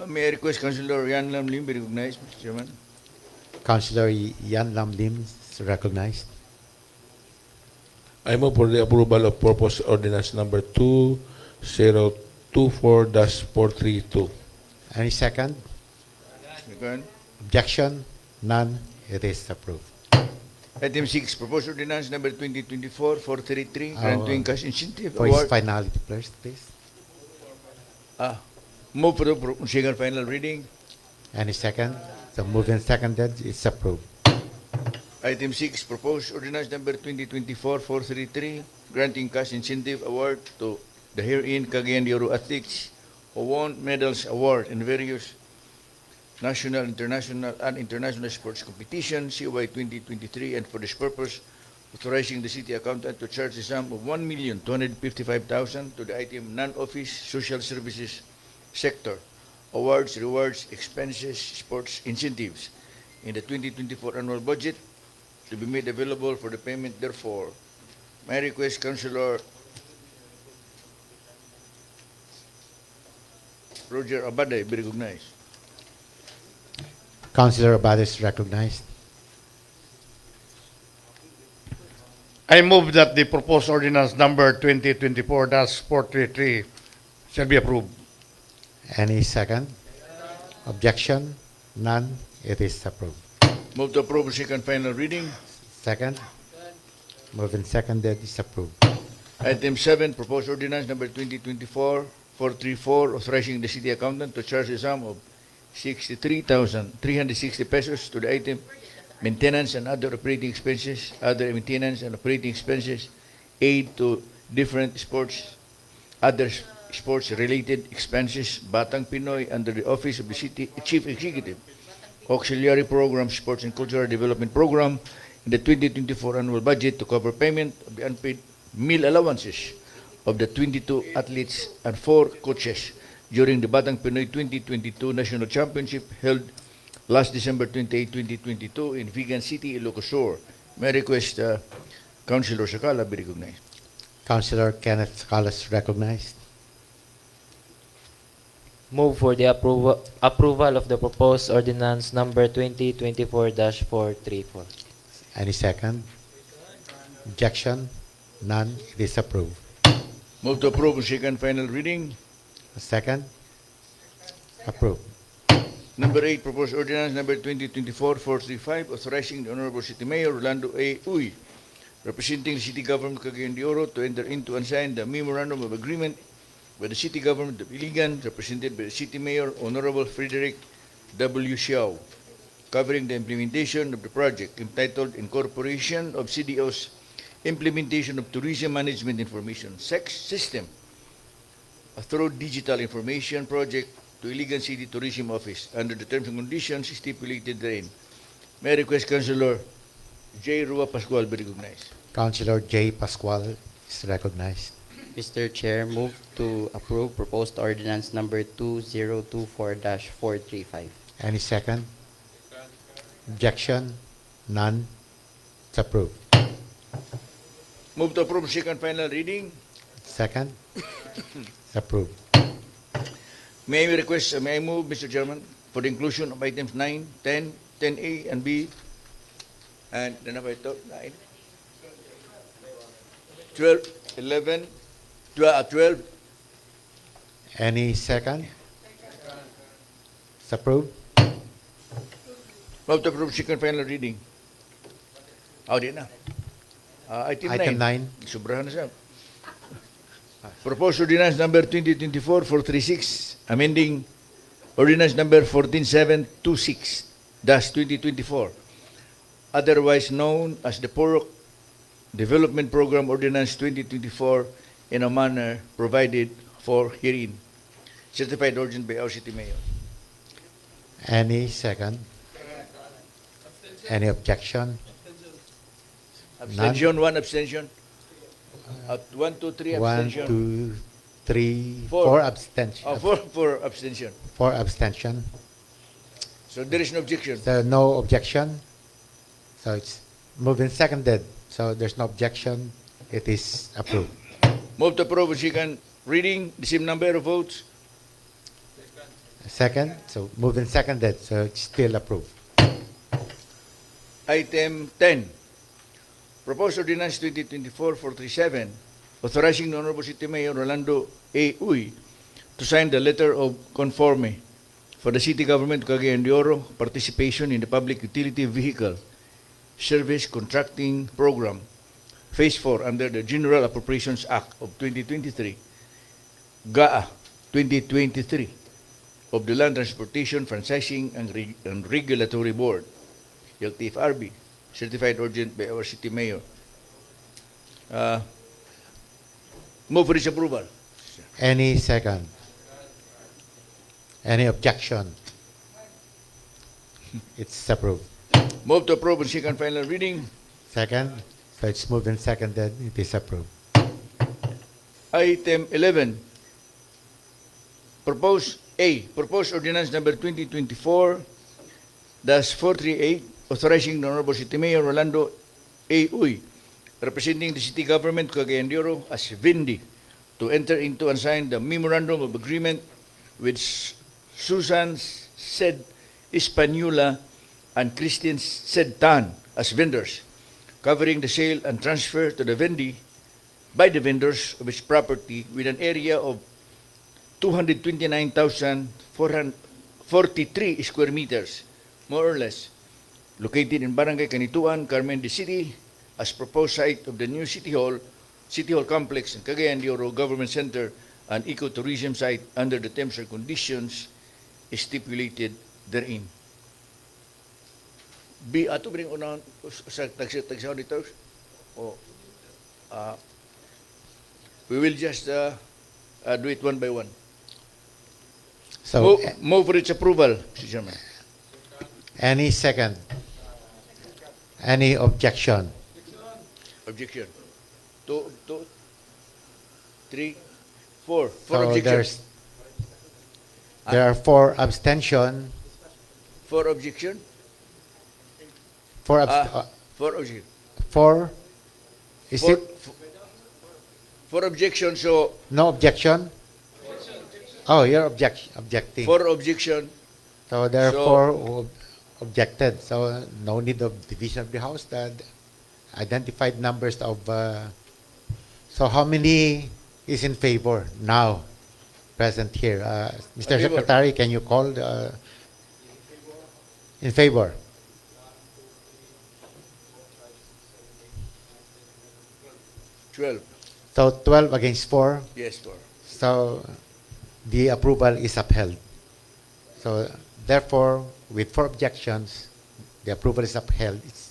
May I request Councilor Yan Lam Lim be recognized, Mr. Chairman. Councilor Yan Lam Lim is recognized. I move for the approval of purpose ordinance number 2024-432. Any second? Second. Objection? None? It is approved. Item 6, proposed ordinance number 2024-433, granting cash incentive For its award. finality first, please. Move for the second final reading. Any second? So moved and seconded, it's approved. Item 6, proposed ordinance number 2024-433, granting cash incentive award to the herein Cagayan de Oro athletes who won medals award in various national, international, and international sports competitions, CY 2023, and for this purpose, authorizing the city accountant to charge a sum of 1,255,000 to the item non-office social services sector, awards, rewards, expenses, sports incentives in the 2024 annual budget to be made available for the payment therefore. May I request Councilor Roger Abade be recognized. Councilor Abad is recognized. I move that the proposed ordinance number 2024-433 shall be approved. Any second? Objection? None. It is approved. Move to approve second final reading. Second? Moved and seconded. Is approved. Item 7, proposed ordinance number 2024-434, authorizing the city accountant to charge a sum of 63,360 pesos to the item maintenance and other operating expenses, other maintenance and operating expenses, aid to different sports, other sports-related expenses, Batang Pinoy under the Office of the City Chief Executive, Auxiliary Program, Sports and Cultural Development Program in the 2024 annual budget to cover payment of the unpaid meal allowances of the 22 athletes and 4 coaches during the Batang Pinoy 2022 National Championship held last December 28, 2022 in Vigan City, Ilocos Sur. May I request Councilor Sakala be recognized. Councilor Kenneth Scalas recognized. Move for the approval of the proposed ordinance number 2024-434. Any second? Objection? None. It is approved. Move to approve on second final reading. Second? Approved. Number 8, proposed ordinance number 2024-435, authorizing the Honorable City Mayor Rolando A. Uy, representing the City Government of Cagayan de Oro, to enter into and sign the Memorandum of Agreement with the City Government of Iligan, represented by the City Mayor Honorable Frederick W. Xiao, covering the implementation of the project entitled Incorporation of CDO's Implementation of Tourism Management Information System, a thorough digital information project to Iligan City Tourism Office under the terms and conditions stipulated therein. May I request Councilor J. Rua Pascual be recognized. Councilor J. Pascual is recognized. Mr. Chair, move to approve proposed ordinance number 2024-435. Any second? Objection? None. It's approved. Move to approve second final reading. Second? It's approved. May I move, Mr. Chairman, for the inclusion of items 9, 10, 10A and B, and then about 9, 12, 11, 12. Any second? It's approved. Move to approve second final reading. Di na. Item 9. Sobrahan na siya. Proposed ordinance number 2024-436, amending ordinance number 14726-2024, otherwise known as the POROC Development Program Ordinance 2024, in a manner provided for herein. Certified urgent by our City Mayor. Any second? Any objection? Abstention, one abstention. 1, 2, 3 abstention. 1, 2, 3, Four. 4 abstention. Four abstention. 4 abstention. So there is no objection. So no objection. So it's moved and seconded. So there's no objection. It is approved. Move to approve second reading, the same number of votes. Second. So moved and seconded. So it's still approved. Item 10. Proposed Ordinance 2024-437, authorizing the Honorable City Mayor Rolando A. Uy to sign the letter of conforme for the City Government of Cagayan de Oro participation in the Public Utility Vehicle Service Contracting Program, Phase 4 under the General Appropriations Act of 2023, GAA 2023, of the Land Transportation Franchising and Regulatory Board, LTFRB, certified urgent by our city mayor. Move for its approval. Any second? Any objection? It's approved. Move to approve on second final reading. Second? So it's moved and seconded. It is approved. Item 11. Proposed ordinance number 2024-438, authorizing the Honorable City Mayor Rolando A. Uy, representing the city government Cagayan de Oro as Vindi, to enter into and sign the memorandum of agreement with Susan Sed Hispaniola and Christine Sed Tan as vendors, covering the sale and transfer to the Vendi by the vendors of its property with an area of 229,443 square meters, more or less, located in Barangay Kanituan, Carmen de City, as proposed site of the new City Hall complex in Cagayan de Oro Government Center and ecotourism site under the terms and conditions stipulated therein. Ato bring unang sa tagsaw dito. We will just do it one by one. So, Move for its approval, Mr. Chairman. any second? Any objection? Objection. 2, 3, 4. 4 So objection. there are 4 abstention. 4 objection. 4 4 objection. 4. Is it 4 objection. So no objection? Oh, you're objecting. 4 objection. So there are So- 4 who objected. So no need of division of the House. The identified numbers of. So how many is in favor now? Present here, Mr. In favor. Secretary, can you call in favor? Twelve. So 12 against 4. Yes, 4. So the approval is upheld. So therefore, with 4 objections, the approval is upheld. It's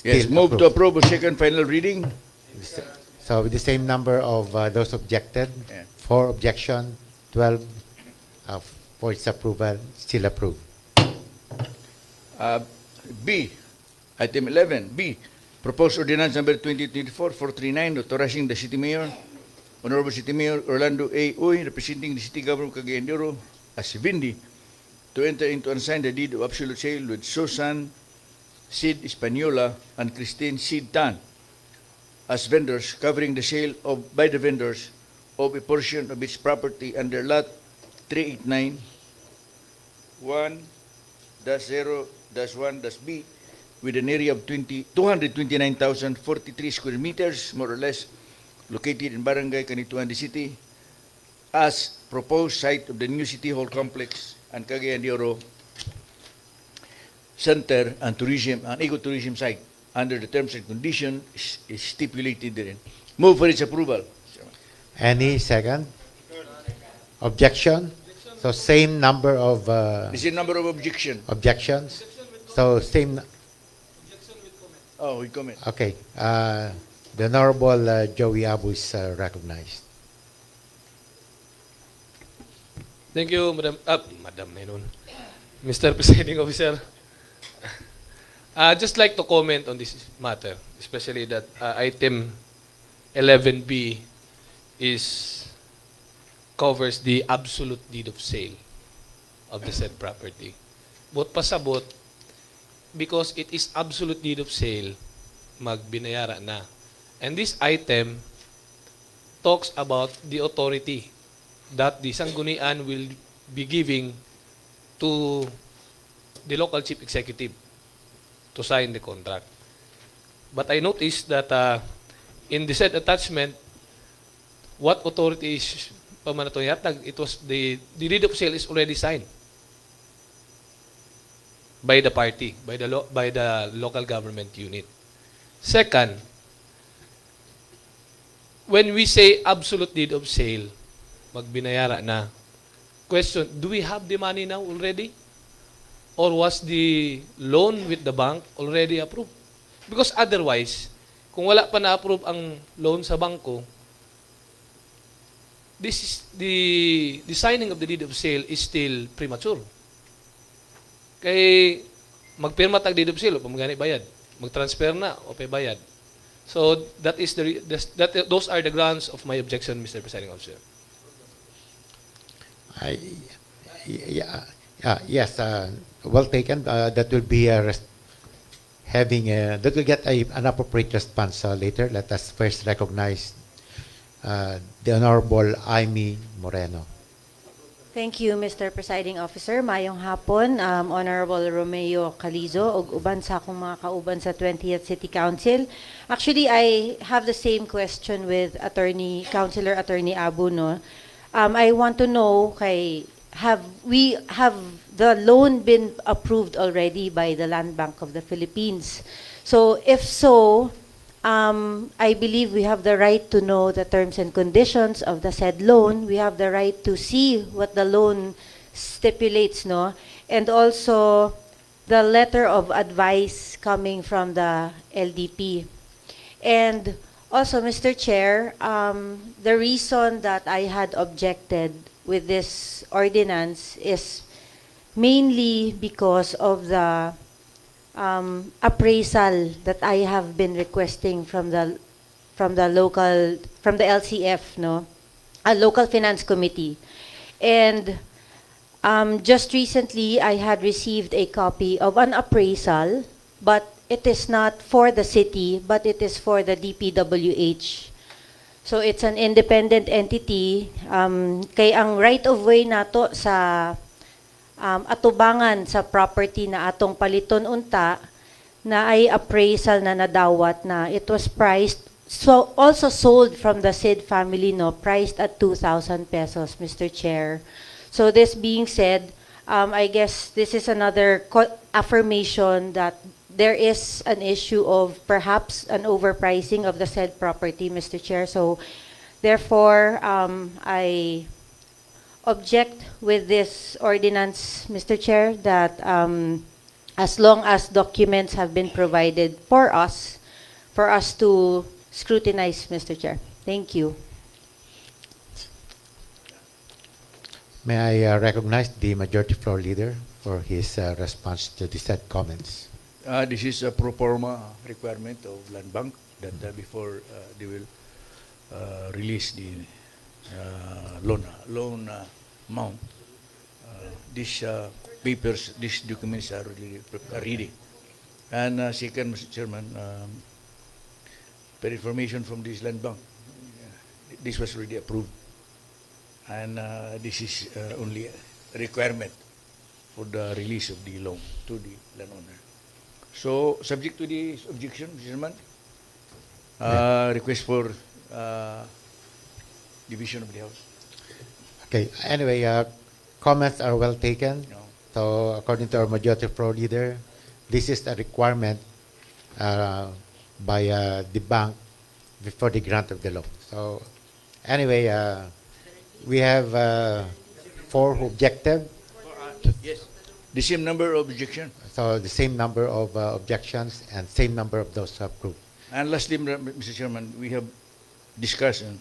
Yes, still move to approved. approve on second final reading. So with the same number of those objected, Yeah. 4 objection, 12 for its approval, still approved. B, item 11, B, proposed ordinance number 2024-439, authorizing the City Mayor, Honorable City Mayor Orlando A. Uy, representing the City Government of Cagayan de Oro as Vindi, to enter into and sign the deed of absolute sale with Susan Sid Hispaniola and Christine Sid Tan as vendors, covering the sale by the vendors of a portion of its property under lot 389 1-0-1-B with an area of 229,043 square meters, more or less, located in Barangay Kanituan City, as proposed site of the new City Hall complex and Cagayan de Oro Center and tourism and ecotourism site under the terms and conditions stipulated therein. Move for its approval. Any second? Objection? So same number of This is number of objection. objections? So same, Oh, we comment. okay. The Honorable Joey Abu is recognized. Thank you, Madam na yun. Mr. Presiding Officer. Just like to comment on this matter, especially that item 11B covers the absolute deed of sale of the said property. But pasabot, because it is absolute deed of sale, magbinayara na. And this item talks about the authority that the Sanggunian will be giving to the local chief executive to sign the contract. But I noticed that in the said attachment, what authority is pamanatoyatag, it was the deed of sale is already signed by the party, by the local government unit. Second, when we say absolute deed of sale, magbinayara na. Question, do we have the money now already? Or was the loan with the bank already approved? Because otherwise, kung wala pa na-approve ang loan sa bangko, this is the signing of the deed of sale is still premature. Kay magpirma tag deed of sale o pamagani bayad, magtransfer na o pay bayad. So that is those are the grounds of my objection, Mr. Presiding Officer. Yes, well taken. That will be that will get an appropriate response later. Let us first recognize the Honorable Amy Moreno. Thank you, Mr. Presiding Officer. Mayong hapon, Honorable Romeo Calizo, ug uban sa akong mga kauban sa 20th City Council. Actually, I have the same question with Councilor Attorney Abu, no? I want to know, have the loan been approved already by the Land Bank of the Philippines? So, if so, I believe we have the right to know the terms and conditions of the said loan. We have the right to see what the loan stipulates, no? And also the letter of advice coming from the LDP. And also, Mr. Chair, the reason that I had objected with this ordinance is mainly because of the appraisal that I have been requesting from the LCF, no, a local finance committee, and just recently I had received a copy of an appraisal, but it is not for the city, but it is for the DPWH. So it's an independent entity. Kay ang right of way nato sa atubangan sa property na atong paliton unta na ay appraisal na nadawat na it was priced, so also sold from the Sid family, no, priced at 2,000 pesos, Mr. Chair. So this being said, I guess this is another affirmation that there is an issue of perhaps an overpricing of the said property, Mr. Chair. So therefore, I object with this ordinance, Mr. Chair, that as long as documents have been provided for us to scrutinize, Mr. Chair. Thank you. May I recognize the Majority Floor Leader for his response to the said comments. This is a pro forma requirement of Land Bank that before they will release the loan amount. These papers, these documents are ready. And second, Mr. Chairman, per information from this Land Bank, this was already approved. And this is only a requirement for the release of the loan to the landowner. So, subject to this objection, Mr. Chairman, request for division of the House. Okay, anyway, comments are well taken. No. So, according to our Majority Floor Leader, this is a requirement by the bank before the grant of the loan. So, anyway, we have 4 who objected. Yes. The same number of objection. So the same number of objections and same number of those who approved. And lastly, Mr. Chairman, we have discussed and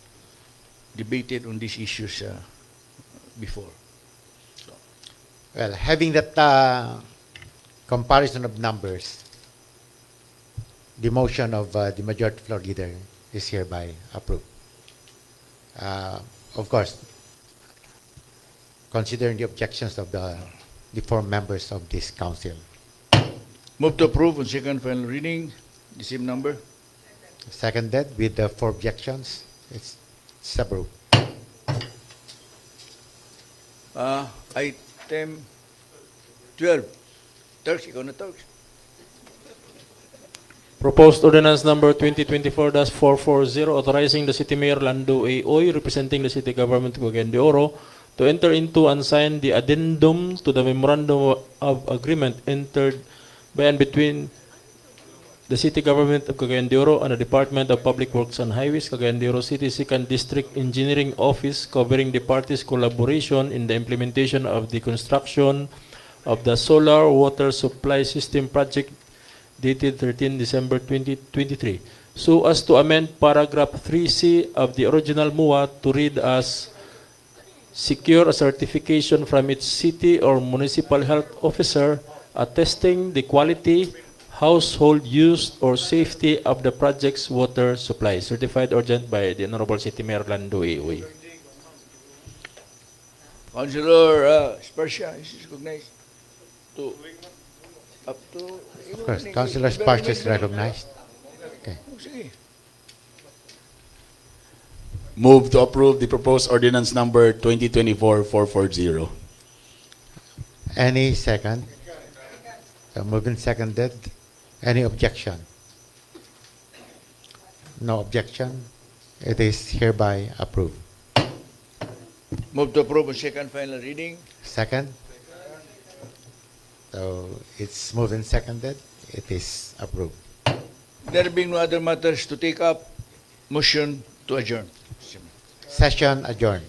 debated on these issues before. So. Well, having that comparison of numbers, the motion of the Majority Floor Leader is hereby approved. Of course, considering the objections of the 4 members of this council. Move to approve on second final reading, the same number. Seconded with the 4 objections. It's approved. Item 12. Turks, ikaw na Turks. Proposed ordinance number 2024-440 authorizing the City Mayor Lando A. Oy, representing the City Government of Cagayan de Oro, to enter into and sign the addendum to the Memorandum of Agreement entered by and between the City Government of Cagayan de Oro and the Department of Public Works and Highways, Cagayan de Oro City 2nd District Engineering Office, covering the parties' collaboration in the implementation of the construction of the solar water supply system project dated 13 December 2023, so as to amend paragraph 3C of the original MUA to read as secure a certification from its city or municipal health officer attesting the quality, household use, or safety of the project's water supply. Certified urgent by the Honorable City Mayor Lando A. Uy. Councilor Sparcia is recognized to up to. Of course, Councilor Sparks is recognized. Okay. Sige. Move to approve the proposed ordinance number 2024-440. Any second? So moved and seconded. Any objection? No objection. It is hereby approved. Move to approve on second final reading. Second? So it's moved and seconded. It is approved. There being no other matters to take up, motion to adjourn. Session adjourned.